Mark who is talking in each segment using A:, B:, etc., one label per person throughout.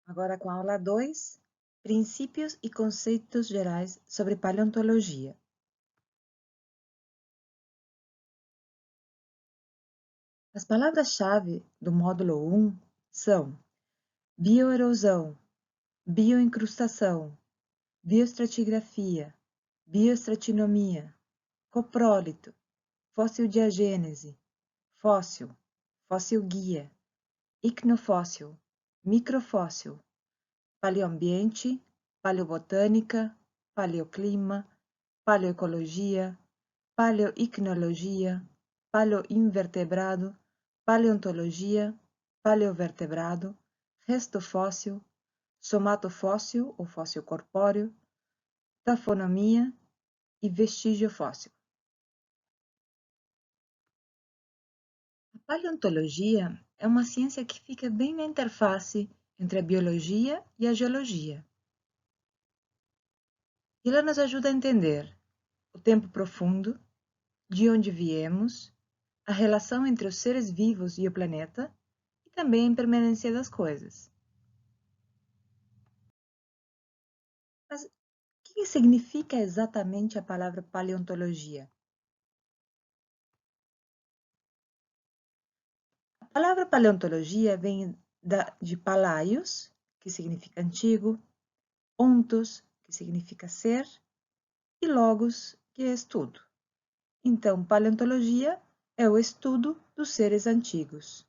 A: Agora com a aula 2, princípios e conceitos gerais sobre paleontologia. As palavras-chave do módulo 1 são bioerosão, bioincrustação, bioestratigrafia, bioestratinomia, coprólito, fóssil diagênese, fóssil, fóssil guia, icnofóssil, microfóssil, paleoambiente, paleobotânica, paleoclima, paleoecologia, paleoicnologia, paleoinvertebrado, paleontologia, paleovertebrado, resto fóssil, somatofóssil ou fóssil corpóreo, tafonomia e vestígio fóssil. A paleontologia é uma ciência que fica bem na interface entre a biologia e a geologia. E ela nos ajuda a entender o tempo profundo, de onde viemos, a relação entre os seres vivos e o planeta e também a impermanência das coisas. Mas o que significa exatamente a palavra paleontologia? A palavra paleontologia vem de palaios, que significa antigo, ontos, que significa ser, e logos, que é estudo. Então, paleontologia é o estudo dos seres antigos.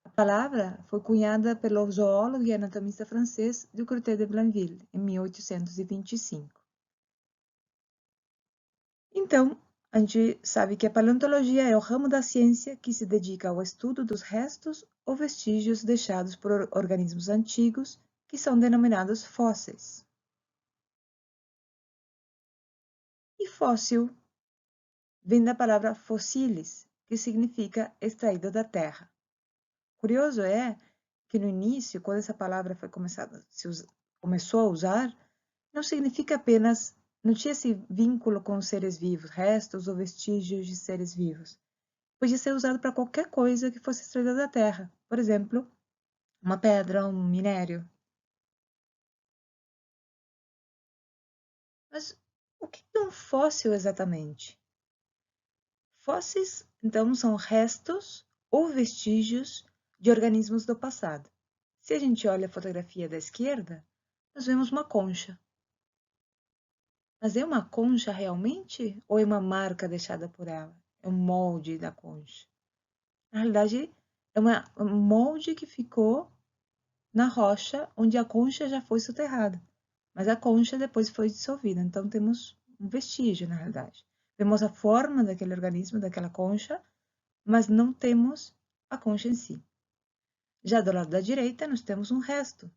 A: A palavra foi cunhada pelo zoólogo e anatomista francês Ducrotay de Blainville, em 1825. Então, a gente sabe que a paleontologia é o ramo da ciência que se dedica ao estudo dos restos ou vestígios deixados por organismos antigos, que são denominados fósseis. E fóssil vem da palavra fossilis, que significa extraído da terra. Curioso é que no início, quando essa palavra começou a usar, não significa apenas, não tinha esse vínculo com os seres vivos, restos ou vestígios de seres vivos. Podia ser usado para qualquer coisa que fosse extraída da terra. Por exemplo, uma pedra, um minério. Mas o que é um fóssil exatamente? Fósseis, então, são restos ou vestígios de organismos do passado. Se a gente olha a fotografia da esquerda, nós vemos uma concha. Mas é uma concha realmente? Ou é uma marca deixada por ela? É um molde da concha? Na realidade, é um molde que ficou na rocha onde a concha já foi soterrada. Mas a concha depois foi dissolvida, então temos um vestígio, na realidade. Vemos a forma daquele organismo, daquela concha, mas não temos a concha em si. Já do lado da direita, nós temos um resto.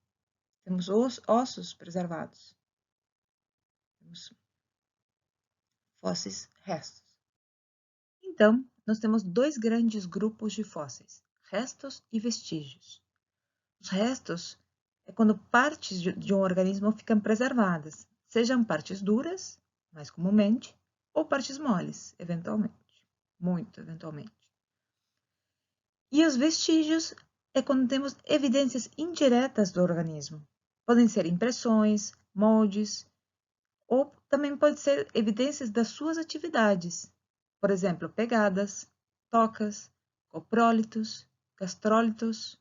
A: Temos os ossos preservados. Temos fósseis restos. Então, nós temos dois grandes grupos de fósseis, restos e vestígios. Os restos é quando partes de um organismo ficam preservadas, sejam partes duras, mais comumente, ou partes moles, eventualmente, muito eventualmente. E os vestígios é quando temos evidências indiretas do organismo. Podem ser impressões, moldes, ou também pode ser evidências das suas atividades. Por exemplo, pegadas, tocas, coprólitos, gastrólitos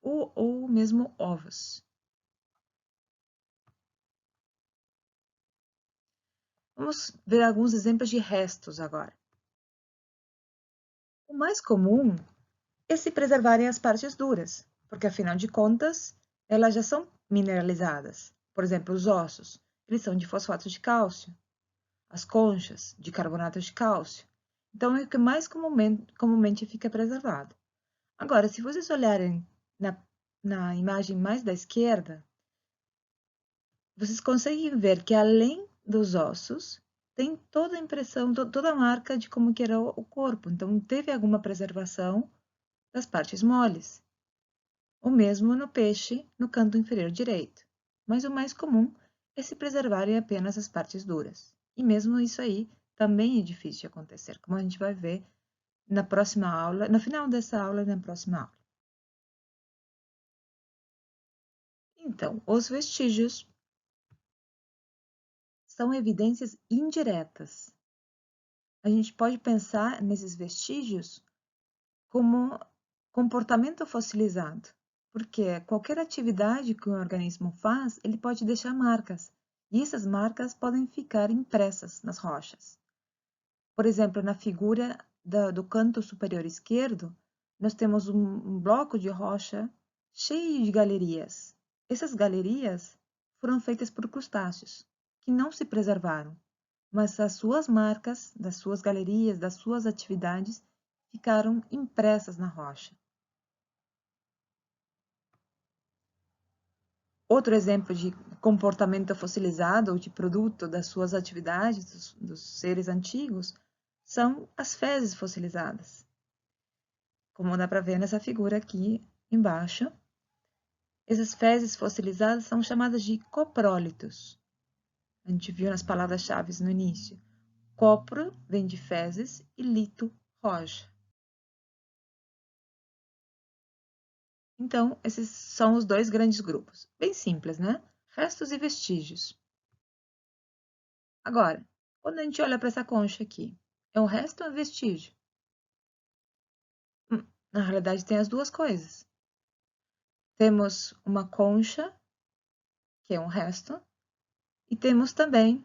A: ou mesmo ovos. Vamos ver alguns exemplos de restos agora. O mais comum é se preservarem as partes duras, porque afinal de contas, elas já são mineralizadas. Por exemplo, os ossos, eles são de fosfato de cálcio. As conchas, de carbonato de cálcio. Então, é o que mais comumente fica preservado. Agora, se vocês olharem na imagem mais da esquerda, vocês conseguem ver que além dos ossos, tem toda a impressão, toda a marca de como que era o corpo. Então, teve alguma preservação das partes moles. O mesmo no peixe, no canto inferior direito. Mas o mais comum é se preservarem apenas as partes duras. E mesmo isso aí também é difícil de acontecer, como a gente vai ver na próxima aula, no final dessa aula e na próxima aula. Então, os vestígios são evidências indiretas. A gente pode pensar nesses vestígios como comportamento fossilizado, porque qualquer atividade que o organismo faz, ele pode deixar marcas, e essas marcas podem ficar impressas nas rochas. Por exemplo, na figura do canto superior esquerdo, nós temos um bloco de rocha cheio de galerias. Essas galerias foram feitas por crustáceos, que não se preservaram, mas as suas marcas, das suas galerias, das suas atividades, ficaram impressas na rocha. Outro exemplo de comportamento fossilizado ou de produto das suas atividades, dos seres antigos, são as fezes fossilizadas. Como dá para ver nessa figura aqui embaixo, essas fezes fossilizadas são chamadas de coprólitos. A gente viu nas palavras-chave no início. Copro vem de fezes e lito, rocha. Então, esses são os dois grandes grupos. Bem simples, né? Restos e vestígios. Agora, quando a gente olha para essa concha aqui, é um resto ou um vestígio? Na realidade, tem as duas coisas. Temos uma concha, que é um resto, e temos também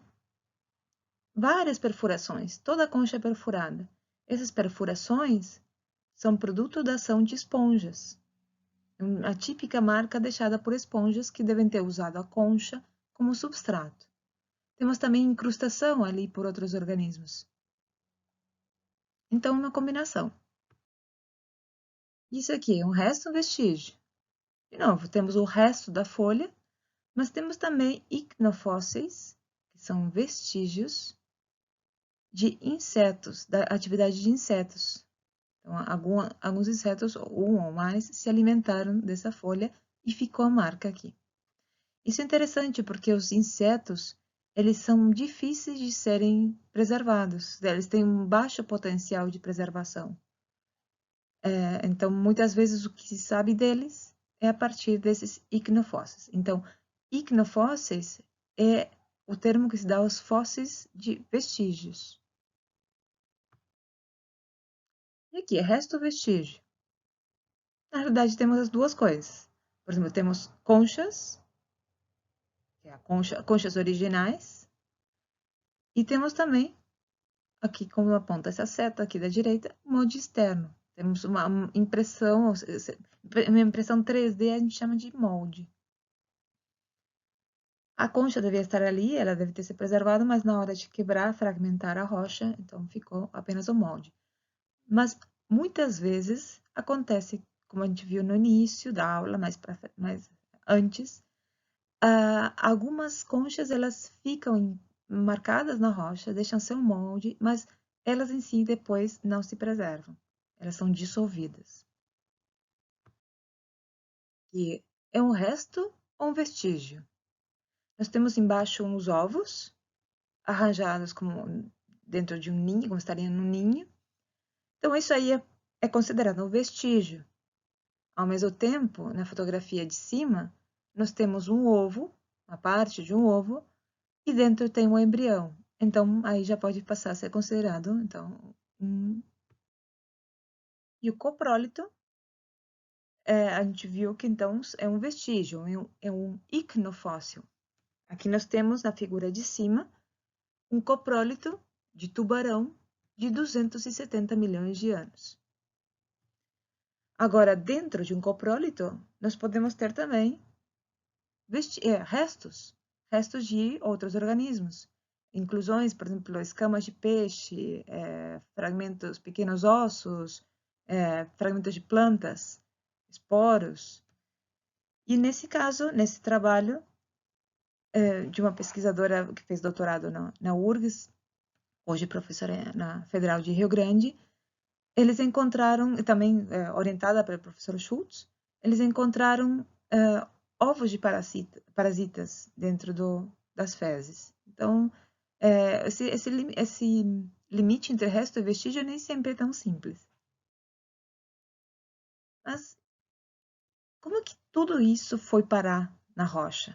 A: várias perfurações, toda a concha é perfurada. Essas perfurações são produto da ação de esponjas. A típica marca deixada por esponjas que devem ter usado a concha como substrato. Temos também incrustação ali por outros organismos. Então, uma combinação. Isso aqui é um resto ou vestígio? De novo, temos o resto da folha, mas temos também icnofósseis, que são vestígios de insetos, da atividade de insetos. Então, alguns insetos, um ou mais, se alimentaram dessa folha e ficou a marca aqui. Isso é interessante porque os insetos, eles são difíceis de serem preservados, eles têm um baixo potencial de preservação. Então, muitas vezes o que se sabe deles é a partir desses icnofósseis. Então, icnofósseis é o termo que se dá aos fósseis de vestígios. E aqui é resto ou vestígio? Na realidade, temos as duas coisas. Por exemplo, temos conchas, que é conchas originais, e temos também, aqui como aponta essa seta aqui da direita, molde externo. Temos uma impressão 3D, a gente chama de molde. A concha devia estar ali, ela deve ter se preservado, mas na hora de quebrar, fragmentar a rocha, então ficou apenas o molde. Mas muitas vezes acontece, como a gente viu no início da aula, mais antes, algumas conchas elas ficam marcadas na rocha, deixam seu molde, mas elas em si depois não se preservam. Elas são dissolvidas. E é um resto ou um vestígio? Nós temos embaixo uns ovos, arranjados como dentro de um ninho, como estaria num ninho. Então, isso aí é considerado um vestígio. Ao mesmo tempo, na fotografia de cima, nós temos um ovo, uma parte de um ovo, e dentro tem um embrião. Então, aí já pode passar a ser considerado, então, E o coprólito, a gente viu que, então, é um vestígio, é um icnofóssil. Aqui nós temos, na figura de cima, um coprólito de tubarão de 270 milhões de anos. Agora, dentro de um coprólito, nós podemos ter também restos de outros organismos. Inclusões, por exemplo, escamas de peixe, fragmentos, pequenos ossos, fragmentos de plantas, esporos. E nesse caso, nesse trabalho de uma pesquisadora que fez doutorado na URGS, hoje professora na Federal de Rio Grande, eles encontraram, também orientada pelo professor Schultz, eles encontraram ovos de parasitas dentro das fezes. Então, esse limite entre resto e vestígio nem sempre é tão simples. Mas como que tudo isso foi parar na rocha?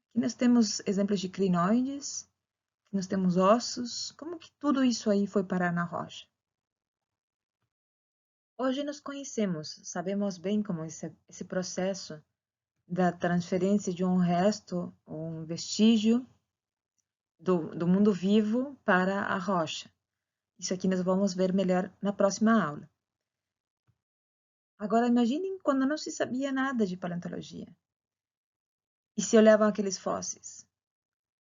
A: Aqui nós temos exemplos de crinoides, aqui nós temos ossos. Como que tudo isso aí foi parar na rocha? Hoje nós conhecemos, sabemos bem como esse processo da transferência de um resto, um vestígio do mundo vivo para a rocha. Isso aqui nós vamos ver melhor na próxima aula. Agora, imaginem quando não se sabia nada de paleontologia e se olhavam aqueles fósseis.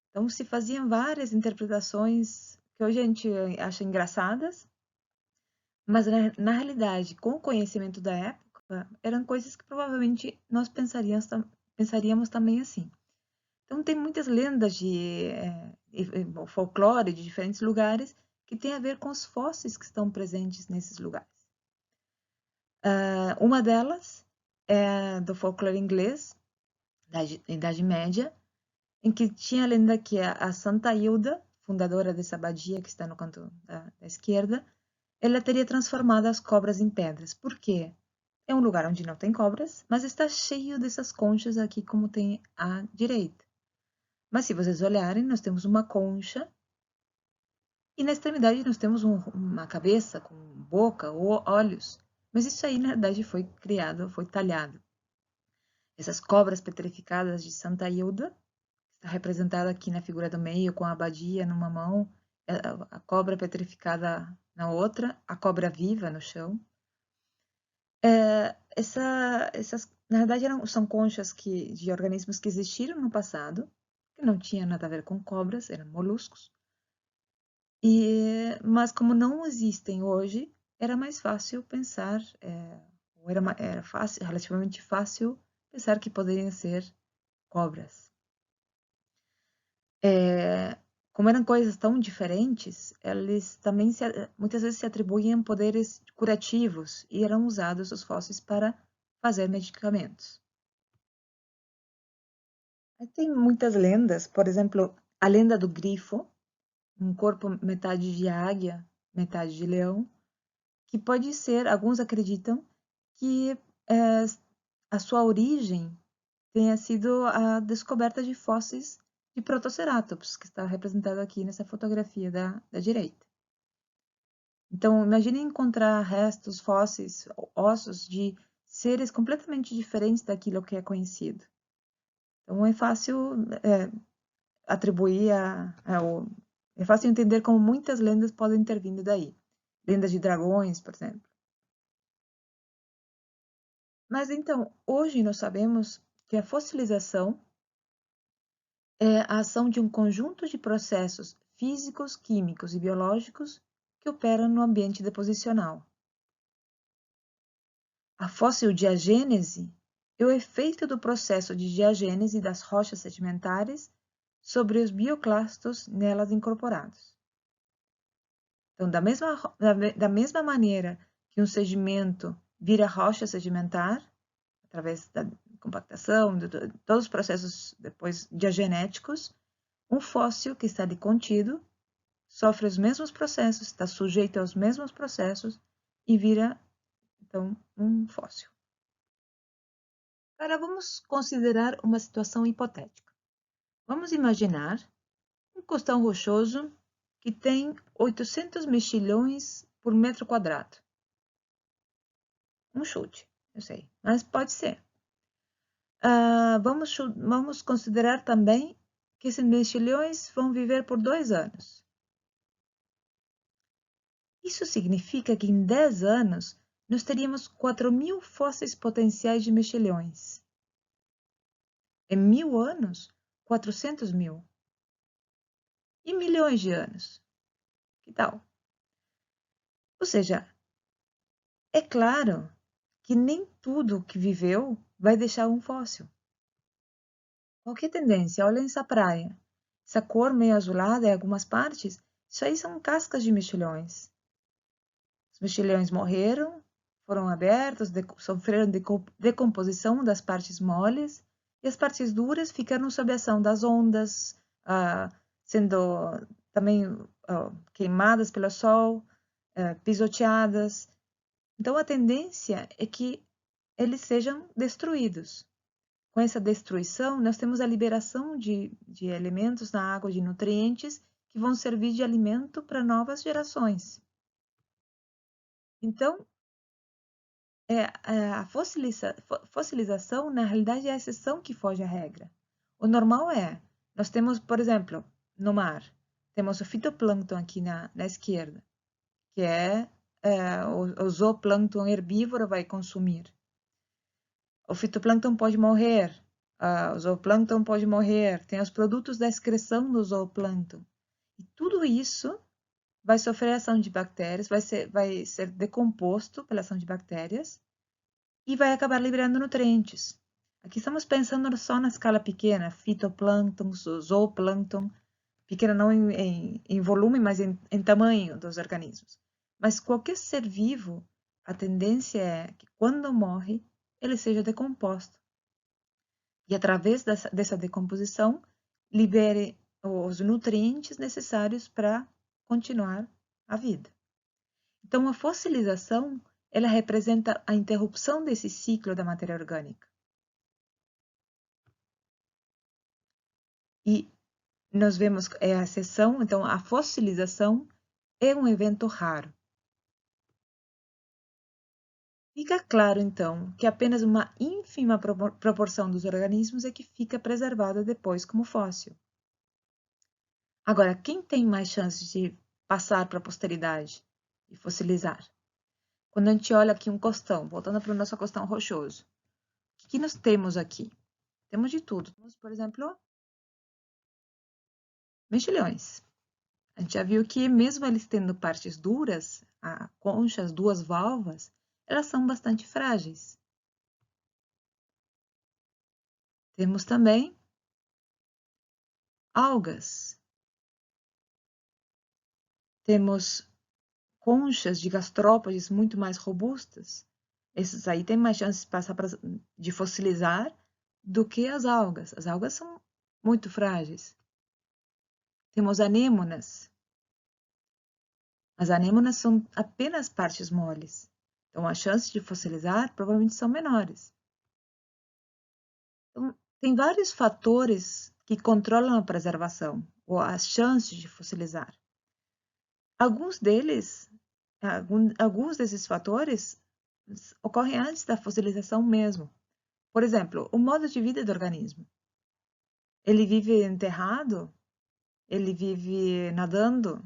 A: Então, se faziam várias interpretações que hoje a gente acha engraçadas, mas na realidade, com o conhecimento da época, eram coisas que provavelmente nós pensaríamos também assim. Então, tem muitas lendas de folclore de diferentes lugares que tem a ver com os fósseis que estão presentes nesses lugares. Uma delas é do folclore inglês, da Idade Média, em que tinha a lenda que a Santa Hilda, fundadora dessa abadia que está no canto da esquerda, ela teria transformado as cobras em pedras. Por quê? É um lugar onde não tem cobras, mas está cheio dessas conchas aqui como tem à direita. Mas se vocês olharem, nós temos uma concha e na extremidade nós temos uma cabeça com boca ou olhos. Mas isso aí, na verdade, foi criado, foi talhado. Essas cobras petrificadas de Santa Hilda, está representada aqui na figura do meio, com a abadia numa mão, a cobra petrificada na outra, a cobra viva no chão. Na verdade, são conchas de organismos que existiram no passado, que não tinham nada a ver com cobras, eram moluscos. Mas como não existem hoje, era mais fácil pensar, era relativamente fácil pensar que poderiam ser cobras. Como eram coisas tão diferentes, eles também muitas vezes se atribuíam poderes curativos e eram usados os fósseis para fazer medicamentos. Aí tem muitas lendas, por exemplo, a lenda do grifo, um corpo metade de águia, metade de leão, que pode ser, alguns acreditam, que a sua origem tenha sido a descoberta de fósseis de Protoceratops, que está representado aqui nessa fotografia da direita. Então, imagine encontrar restos fósseis, ossos de seres completamente diferentes daquilo que é conhecido. Então, é fácil atribuir é fácil entender como muitas lendas podem ter vindo daí. Lendas de dragões, por exemplo. Mas então, hoje nós sabemos que a fossilização é a ação de um conjunto de processos físicos, químicos e biológicos que operam no ambiente deposicional. A fossil-diagênese é o efeito do processo de diagênese das rochas sedimentares sobre os bioclastos nelas incorporados. Então, da mesma maneira que um sedimento vira rocha sedimentar, através da compactação, de todos os processos depois diagenéticos, um fóssil que está ali contido sofre os mesmos processos, está sujeito aos mesmos processos e vira, então, um fóssil. Agora vamos considerar uma situação hipotética. Vamos imaginar um costão rochoso que tem 800 mexilhões por metro quadrado. Um chute, eu sei, mas pode ser. Vamos considerar também que esses mexilhões vão viver por 2 anos. Isso significa que em 10 anos nós teríamos 4.000 fósseis potenciais de mexilhões. Em 1.000 anos, 400.000. E milhões de anos. Que tal? Ou seja, é claro que nem tudo que viveu vai deixar um fóssil. Qualquer tendência, olha essa praia. Essa cor meio azulada em algumas partes, isso aí são cascas de mexilhões. Os mexilhões morreram, foram abertos, sofreram decomposição das partes moles e as partes duras ficaram sob a ação das ondas, sendo também queimadas pelo sol, pisoteadas. Então, a tendência é que eles sejam destruídos. com essa destruição, nós temos a liberação de elementos na água, de nutrientes, que vão servir de alimento para novas gerações. Então, a fossilização, na realidade, é a exceção que foge à regra. O normal nós temos, por exemplo, no mar, temos o fitoplâncton aqui na esquerda, que o zooplâncton herbívoro vai consumir. O fitoplâncton pode morrer, o zooplâncton pode morrer, tem os produtos da excreção do zooplâncton. E tudo isso vai sofrer ação de bactérias, vai ser decomposto pela ação de bactérias e vai acabar liberando nutrientes. Aqui estamos pensando só na escala pequena, fitoplâncton, zooplâncton, pequena não em volume, mas em tamanho dos organismos. Mas qualquer ser vivo, a tendência é que quando morre, ele seja decomposto. E através dessa decomposição, libere os nutrientes necessários para continuar a vida. Então, a fossilização, ela representa a interrupção desse ciclo da matéria orgânica. E nós vemos a exceção, então a fossilização é um evento raro. Fica claro, então, que apenas uma ínfima proporção dos organismos é que fica preservada depois como fóssil. Agora, quem tem mais chances de passar para a posteridade e fossilizar? Quando a gente olha aqui um costão, voltando para o nosso costão rochoso, o que nós temos aqui? Temos de tudo. Temos, por exemplo, mexilhões. A gente já viu que mesmo eles tendo partes duras, a concha, as duas valvas, elas são bastante frágeis. Temos também algas. Temos conchas de gastrópodes muito mais robustas. Esses aí têm mais chances de passar de fossilizar do que as algas. As algas são muito frágeis. Temos anêmonas. As anêmonas são apenas partes moles. Então, as chances de fossilizar provavelmente são menores. Então, tem vários fatores que controlam a preservação ou as chances de fossilizar. Alguns desses fatores ocorrem antes da fossilização mesmo. Por exemplo, o modo de vida do organismo. Ele vive enterrado? Ele vive nadando?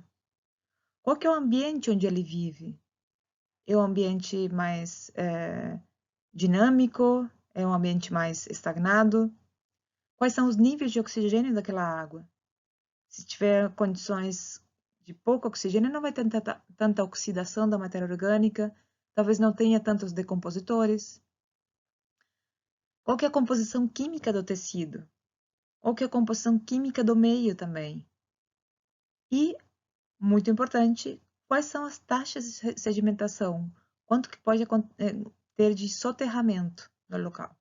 A: Qual que é o ambiente onde ele vive? É um ambiente mais dinâmico? É um ambiente mais estagnado? Quais são os níveis de oxigênio daquela água? Se tiver condições de pouco oxigênio, não vai ter tanta oxidação da matéria orgânica, talvez não tenha tantos decompositores. Qual que é a composição química do tecido? Qual que é a composição química do meio também? E, muito importante, quais são as taxas de sedimentação? Quanto que pode ter de soterramento no local?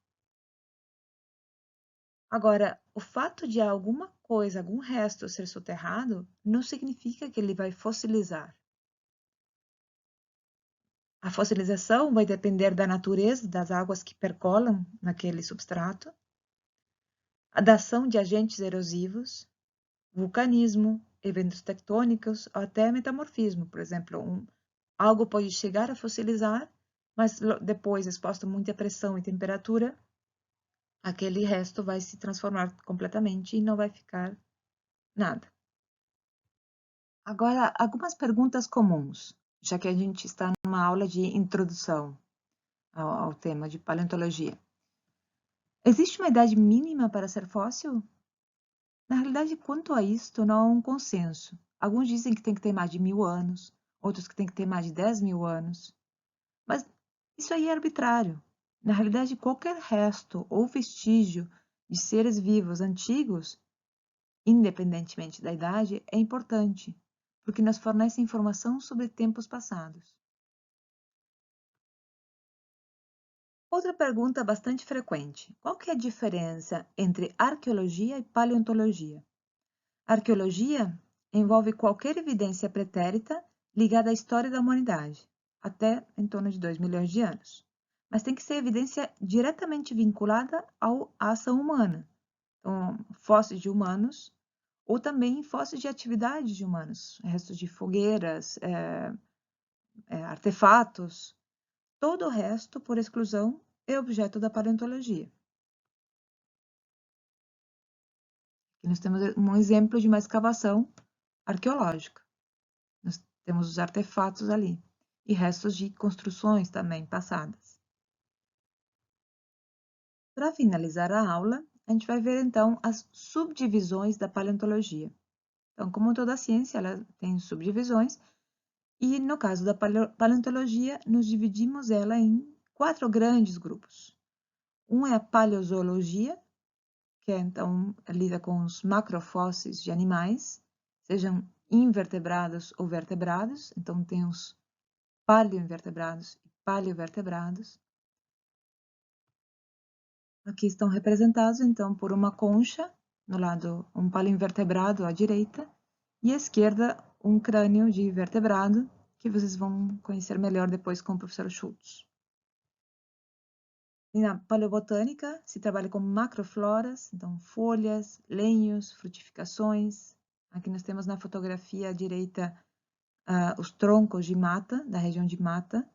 A: Agora, o fato de alguma coisa, algum resto ser soterrado, não significa que ele vai fossilizar. A fossilização vai depender da natureza das águas que percolam naquele substrato, da ação de agentes erosivos, vulcanismo, eventos tectônicos, ou até metamorfismo. Por exemplo, algo pode chegar a fossilizar, mas depois, exposto a muita pressão e temperatura, aquele resto vai se transformar completamente e não vai ficar nada. Agora, algumas perguntas comuns, já que a gente está numa aula de introdução ao tema de paleontologia. Existe uma idade mínima para ser fóssil? Na realidade, quanto a isto, não há um consenso. Alguns dizem que tem que ter mais de 1000 anos, outros que tem que ter mais de 10.000 anos. Mas isso aí é arbitrário. Na realidade, qualquer resto ou vestígio de seres vivos antigos, independentemente da idade, é importante, porque nos fornece informação sobre tempos passados. Outra pergunta bastante frequente: qual que é a diferença entre arqueologia e paleontologia? Arqueologia envolve qualquer evidência pretérita ligada à história da humanidade, até em torno de 2 milhões de anos. mas tem que ser evidência diretamente vinculada à ação humana. Então, fósseis de humanos, ou também fósseis de atividades de humanos, restos de fogueiras, artefatos. Todo o resto, por exclusão, é objeto da paleontologia. Aqui nós temos um exemplo de uma escavação arqueológica. Nós temos os artefatos ali e restos de construções também passadas. Para finalizar a aula, a gente vai ver então as subdivisões da paleontologia. Então, como toda ciência, ela tem subdivisões, e no caso da paleontologia, nos dividimos ela em 4 grandes grupos. Um é a paleozoologia, que então lida com os macrofósseis de animais, sejam invertebrados ou vertebrados, então tem os paleoinvertebrados e paleovertebrados. Aqui estão representados, então, por uma concha, no lado um paleoinvertebrado à direita, e à esquerda um crânio de vertebrado, que vocês vão conhecer melhor depois com o professor Schultz. E na paleobotânica se trabalha com macrofloras, então folhas, lenhos, frutificações. Aqui nós temos na fotografia à direita os troncos de mata, da região de mata,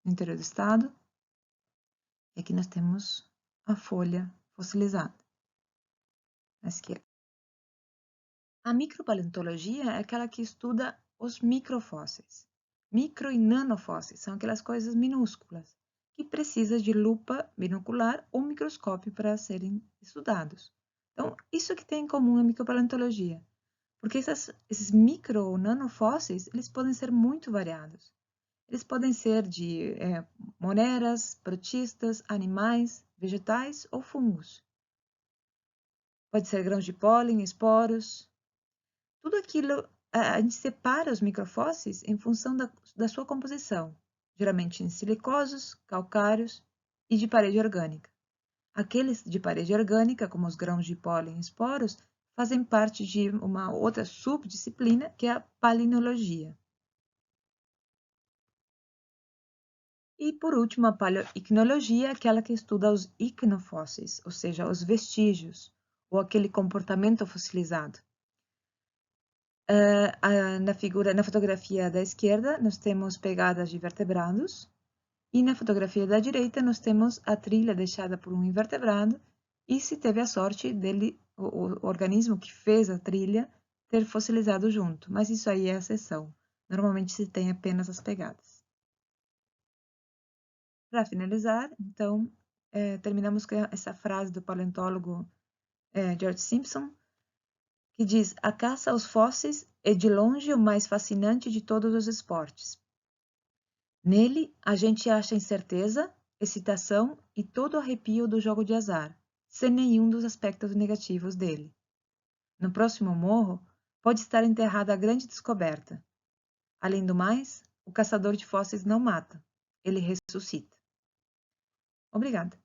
A: no interior do estado. E aqui nós temos a folha fossilizada, à esquerda. A micropaleontologia é aquela que estuda os microfósseis. Micro e nanofósseis são aquelas coisas minúsculas que precisam de lupa binocular ou microscópio para serem estudados. Então, isso que tem em comum a micropaleontologia, porque esses micro ou nanofósseis, eles podem ser muito variados. Eles podem ser de moneras, protistas, animais, vegetais ou fungos. Pode ser grãos de pólen, esporos. Tudo aquilo, a gente separa os microfósseis em função da sua composição, geralmente em silicosos, calcários e de parede orgânica. Aqueles de parede orgânica, como os grãos de pólen e esporos, fazem parte de uma outra subdisciplina, que é a palinologia. E, por último, a paleoicnologia é aquela que estuda os icnofósseis, ou seja, os vestígios, ou aquele comportamento fossilizado. Na fotografia da esquerda, nós temos pegadas de vertebrados, e na fotografia da direita, nós temos a trilha deixada por um invertebrado, e se teve a sorte dele, o organismo que fez a trilha, ter fossilizado junto, mas isso aí é a exceção. Normalmente se tem apenas as pegadas. Para finalizar, então, terminamos com essa frase do paleontólogo George Simpson, que diz: a caça aos fósseis é de longe o mais fascinante de todos os esportes. Nele, a gente acha incerteza, excitação e todo o arrepio do jogo de azar, sem nenhum dos aspectos negativos dele. No próximo morro, pode estar enterrada a grande descoberta. Além do mais, o caçador de fósseis não mata, ele ressuscita. Obrigada.